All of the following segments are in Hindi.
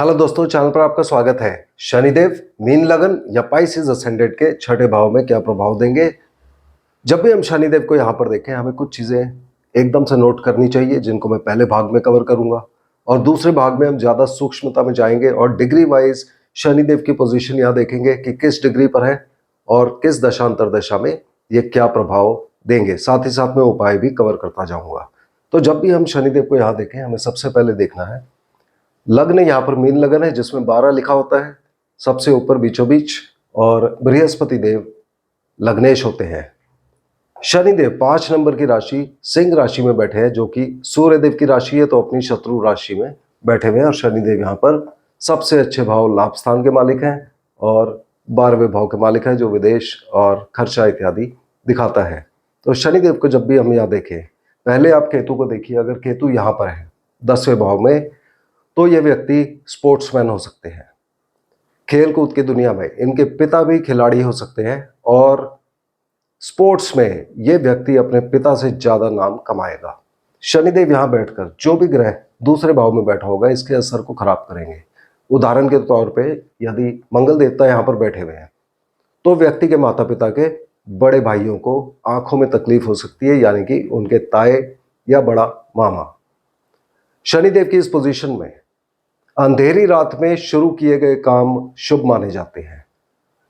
हेलो दोस्तों, चैनल पर आपका स्वागत है। शनिदेव मीन लगन या पाइसेस असेंडेंट के छठे भाव में क्या प्रभाव देंगे। जब भी हम शनिदेव को यहाँ पर देखें, हमें कुछ चीजें एकदम से नोट करनी चाहिए, जिनको मैं पहले भाग में कवर करूंगा और दूसरे भाग में हम ज्यादा सूक्ष्मता में जाएंगे और डिग्री वाइज शनिदेव की पोजीशन यहाँ देखेंगे कि किस डिग्री पर है और किस दशांतर दशा में ये क्या प्रभाव देंगे। साथ ही साथ में उपाय भी कवर करता जाऊंगा। तो जब भी हम शनिदेव को यहाँ देखें, हमें सबसे पहले देखना है लग्न। यहाँ पर मीन लगन है जिसमें 12 लिखा होता है, सबसे ऊपर बीचों बीच, और बृहस्पति देव लग्नेश होते हैं। शनिदेव 5 नंबर की राशि सिंह राशि में बैठे हैं, जो कि सूर्य देव की राशि है, तो अपनी शत्रु राशि में बैठे हुए हैं। और शनिदेव यहाँ पर सबसे अच्छे भाव लाभ स्थान के मालिक हैं और 12वें भाव के मालिक हैं, जो विदेश और खर्चा इत्यादि दिखाता है। तो शनिदेव को जब भी हम यहाँ देखें, पहले आप केतु को देखिए। अगर केतु यहाँ पर है 10वें भाव में, तो ये व्यक्ति स्पोर्ट्समैन हो सकते हैं, खेल कूद की दुनिया में इनके पिता भी खिलाड़ी हो सकते हैं और स्पोर्ट्स में ये व्यक्ति अपने पिता से ज्यादा नाम कमाएगा। शनिदेव यहाँ बैठकर जो भी ग्रह दूसरे भाव में बैठा होगा, इसके असर को खराब करेंगे। उदाहरण के तौर पे यदि मंगल देवता यहाँ पर बैठे हुए हैं, तो व्यक्ति के माता पिता के बड़े भाइयों को आंखों में तकलीफ हो सकती है, यानी कि उनके ताए या बड़ा मामा। शनिदेव की इस पोजीशन में अंधेरी रात में शुरू किए गए काम शुभ माने जाते हैं,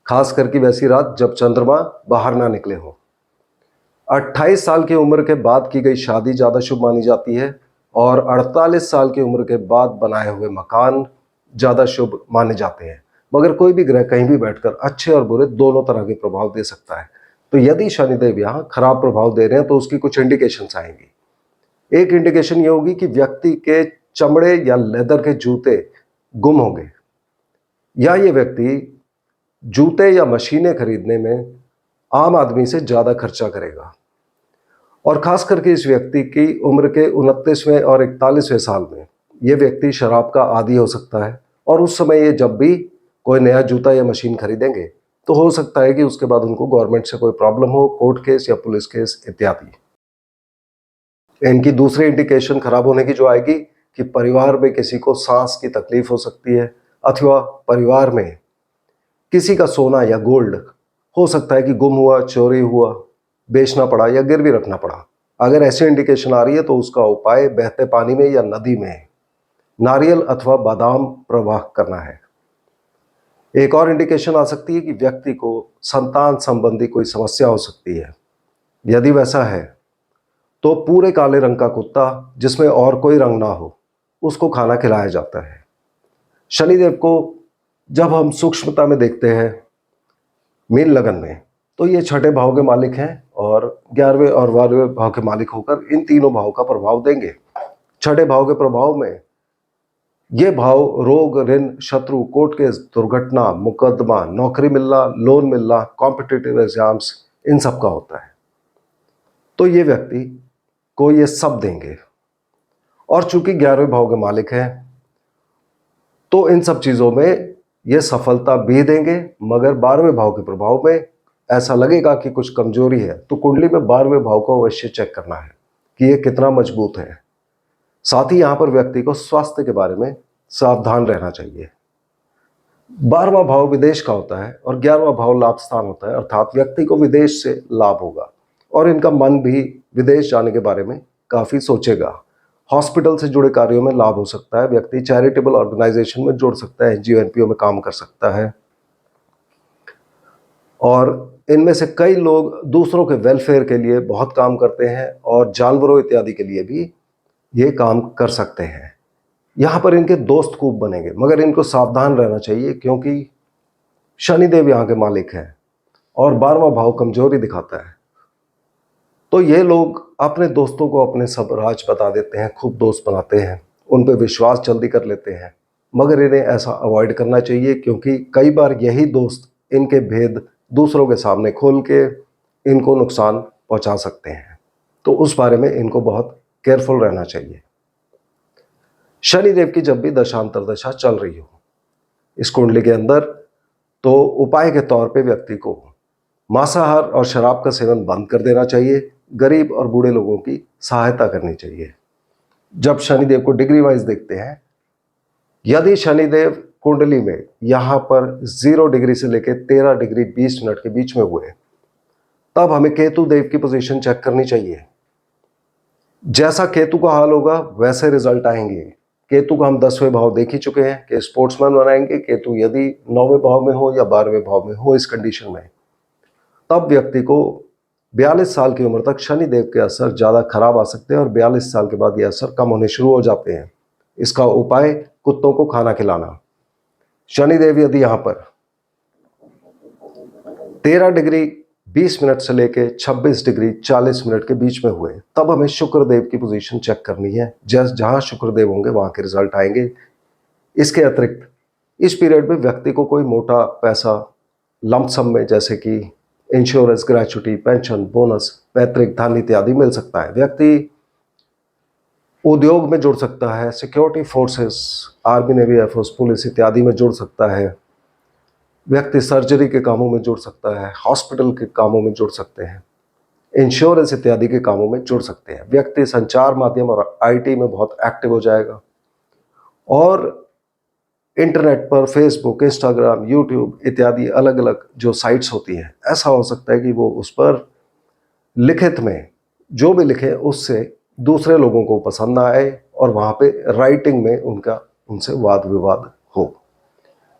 खास करके वैसी रात जब चंद्रमा बाहर ना निकले हो। 28 साल की उम्र के बाद की गई शादी ज्यादा शुभ मानी जाती है और 48 साल की उम्र के बाद बनाए हुए मकान ज्यादा शुभ माने जाते हैं। मगर कोई भी ग्रह कहीं भी बैठकर अच्छे और बुरे दोनों तरह के प्रभाव दे सकता है। तो यदि शनिदेव यहाँ खराब प्रभाव दे रहे हैं, तो उसकी कुछ इंडिकेशंस आएंगी। एक इंडिकेशन ये होगी कि व्यक्ति के चमड़े या लेदर के जूते गुम होंगे, या ये व्यक्ति जूते या मशीनें खरीदने में आम आदमी से ज्यादा खर्चा करेगा। और खास करके इस व्यक्ति की उम्र के 29वें और 41वें साल में यह व्यक्ति शराब का आदी हो सकता है। और उस समय ये जब भी कोई नया जूता या मशीन खरीदेंगे, तो हो सकता है कि उसके बाद उनको गवर्नमेंट से कोई प्रॉब्लम हो, कोर्ट केस या पुलिस केस इत्यादि। इनकी दूसरी इंडिकेशन खराब होने की जो आएगी कि परिवार में किसी को सांस की तकलीफ हो सकती है, अथवा परिवार में किसी का सोना या गोल्ड हो सकता है कि गुम हुआ, चोरी हुआ, बेचना पड़ा या गिरवी रखना पड़ा। अगर ऐसी इंडिकेशन आ रही है, तो उसका उपाय बहते पानी में या नदी में नारियल अथवा बादाम प्रवाह करना है। एक और इंडिकेशन आ सकती है कि व्यक्ति को संतान संबंधी कोई समस्या हो सकती है। यदि वैसा है, तो पूरे काले रंग का कुत्ता जिसमें और कोई रंग ना हो, उसको खाना खिलाया जाता है। शनिदेव को जब हम सूक्ष्मता में देखते हैं मीन लगन में, तो ये छठे भाव के मालिक हैं और 11वें और 12वें भाव के मालिक होकर इन तीनों भाव का प्रभाव देंगे। छठे भाव के प्रभाव में ये भाव रोग, ऋण, शत्रु, कोर्ट केस, दुर्घटना, मुकदमा, नौकरी मिलना, लोन मिलना, कॉम्पिटिटिव एग्जाम्स, इन सब का होता है। तो ये व्यक्ति को ये सब देंगे। और चूंकि 11वें भाव के मालिक हैं, तो इन सब चीजों में ये सफलता भी देंगे। मगर 12वें भाव के प्रभाव में ऐसा लगेगा कि कुछ कमजोरी है, तो कुंडली में 12वें भाव को अवश्य चेक करना है कि ये कितना मजबूत है। साथ ही यहां पर व्यक्ति को स्वास्थ्य के बारे में सावधान रहना चाहिए। 12वां भाव विदेश का होता है और 11वां भाव लाभ स्थान होता है, अर्थात व्यक्ति को विदेश से लाभ होगा और इनका मन भी विदेश जाने के बारे में काफी सोचेगा। हॉस्पिटल से जुड़े कार्यों में लाभ हो सकता है, व्यक्ति चैरिटेबल ऑर्गेनाइजेशन में जुड़ सकता है, एनजीओ एनपीओ में काम कर सकता है। और इनमें से कई लोग दूसरों के वेलफेयर के लिए बहुत काम करते हैं और जानवरों इत्यादि के लिए भी ये काम कर सकते हैं। यहाँ पर इनके दोस्त खूब बनेंगे, मगर इनको सावधान रहना चाहिए, क्योंकि शनिदेव यहाँ के मालिक हैं और 12वां भाव कमजोरी दिखाता है। तो ये लोग अपने दोस्तों को अपने सब राज बता देते हैं, खूब दोस्त बनाते हैं, उन पर विश्वास जल्दी कर लेते हैं। मगर इन्हें ऐसा अवॉइड करना चाहिए, क्योंकि कई बार यही दोस्त इनके भेद दूसरों के सामने खोल के इनको नुकसान पहुंचा सकते हैं। तो उस बारे में इनको बहुत केयरफुल रहना चाहिए। शनिदेव की जब भी दशांतर दशा चल रही हो इस कुंडली के अंदर, तो उपाय के तौर पे व्यक्ति को मांसाहार और शराब का सेवन बंद कर देना चाहिए, गरीब और बूढ़े लोगों की सहायता करनी चाहिए। जब शनिदेव को डिग्री वाइज देखते हैं, यदि शनिदेव कुंडली में यहाँ पर 0 डिग्री से लेकर 13 डिग्री 20 मिनट के बीच में हुए, तब हमें केतु देव की पोजीशन चेक करनी चाहिए। जैसा केतु का हाल होगा वैसे रिजल्ट आएंगे। केतु का हम 10वें भाव देख ही चुके हैं कि स्पोर्ट्समैन बनाएंगे। केतु यदि 9वें भाव में हो या 12वें भाव में हो इस कंडीशन में, तब व्यक्ति को 42 साल की उम्र तक शनिदेव के असर ज़्यादा खराब आ सकते हैं और 42 साल के बाद ये असर कम होने शुरू हो जाते हैं। इसका उपाय कुत्तों को खाना खिलाना। शनिदेव यदि यहाँ पर 13 डिग्री 20 मिनट से लेके 26 डिग्री 40 मिनट के बीच में हुए, तब हमें शुक्रदेव की पोजीशन चेक करनी है। जहाँ शुक्रदेव होंगे वहाँ के रिजल्ट आएंगे। इसके अतिरिक्त इस पीरियड में व्यक्ति को कोई मोटा पैसा लंप सम में, जैसे कि इंश्योरेंस, ग्रेचुटी, पेंशन, बोनस, पैतृक धन इत्यादि मिल सकता है। व्यक्ति उद्योग में जुड़ सकता है, security forces, army, navy, air force, police इत्यादि में जुड़ सकता है। व्यक्ति सर्जरी के कामों में जुड़ सकता है, हॉस्पिटल के कामों में जुड़ सकते हैं, इंश्योरेंस इत्यादि के कामों में जुड़ सकते हैं। व्यक्ति संचार माध्यम और आईटी में बहुत एक्टिव हो जाएगा और इंटरनेट पर फेसबुक, इंस्टाग्राम, यूट्यूब इत्यादि अलग अलग जो साइट्स होती हैं, ऐसा हो सकता है कि वो उस पर लिखित में जो भी लिखे उससे दूसरे लोगों को पसंद ना आए और वहाँ पे राइटिंग में उनसे वाद विवाद हो।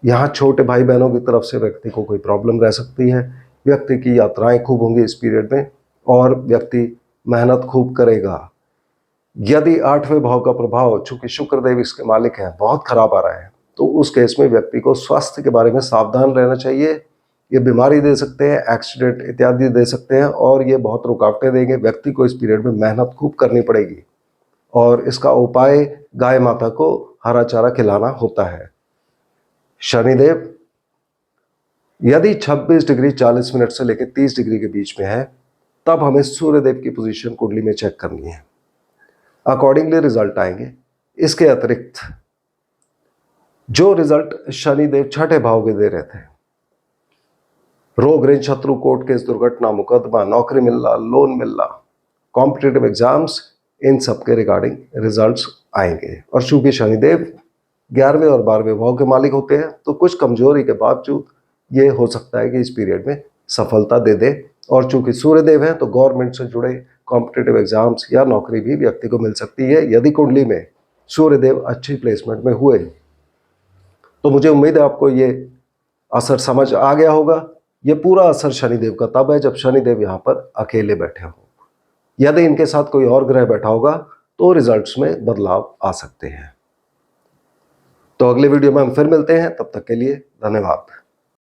यहाँ छोटे भाई बहनों की तरफ से व्यक्ति को कोई प्रॉब्लम रह सकती है। व्यक्ति की यात्राएं खूब होंगी इस पीरियड में और व्यक्ति मेहनत खूब करेगा। यदि 8वें भाव का प्रभाव, चूंकि शुक्रदेव इसके मालिक हैं, बहुत खराब आ रहा है, तो उस केस में व्यक्ति को स्वास्थ्य के बारे में सावधान रहना चाहिए। ये बीमारी दे सकते हैं, एक्सीडेंट इत्यादि दे सकते हैं और ये बहुत रुकावटें देंगे। व्यक्ति को इस पीरियड में मेहनत खूब करनी पड़ेगी और इसका उपाय गाय माता को हरा चारा खिलाना होता है। शनिदेव यदि 26 डिग्री 40 मिनट से लेकर 30 डिग्री के बीच में है, तब हमें सूर्यदेव की पोजीशन कुंडली में चेक करनी है। अकॉर्डिंगली रिजल्ट आएंगे। इसके अतिरिक्त जो रिजल्ट शनिदेव 6ठे भाव के दे रहे थे, रोग, ऋण, शत्रु, कोर्ट केस, दुर्घटना, मुकदमा, नौकरी मिलना, लोन मिलना, कॉम्पिटिटिव एग्जाम्स, इन सब के रिगार्डिंग रिजल्ट्स आएंगे। और चूंकि शनिदेव 11वें और 12वें भाव के मालिक होते हैं, तो कुछ कमजोरी के बावजूद ये हो सकता है कि इस पीरियड में सफलता दे दे। और चूंकि सूर्यदेव है तो गवर्नमेंट से जुड़े कॉम्पिटिटिव एग्जाम्स या नौकरी भी व्यक्ति को मिल सकती है यदि कुंडली में सूर्यदेव अच्छी प्लेसमेंट में हुए। तो मुझे उम्मीद है आपको ये असर समझ आ गया होगा। ये पूरा असर शनिदेव का तब है जब शनिदेव यहाँ पर अकेले बैठे हों। यदि इनके साथ कोई और ग्रह बैठा होगा तो रिजल्ट्स में बदलाव आ सकते हैं। तो अगले वीडियो में हम फिर मिलते हैं, तब तक के लिए धन्यवाद।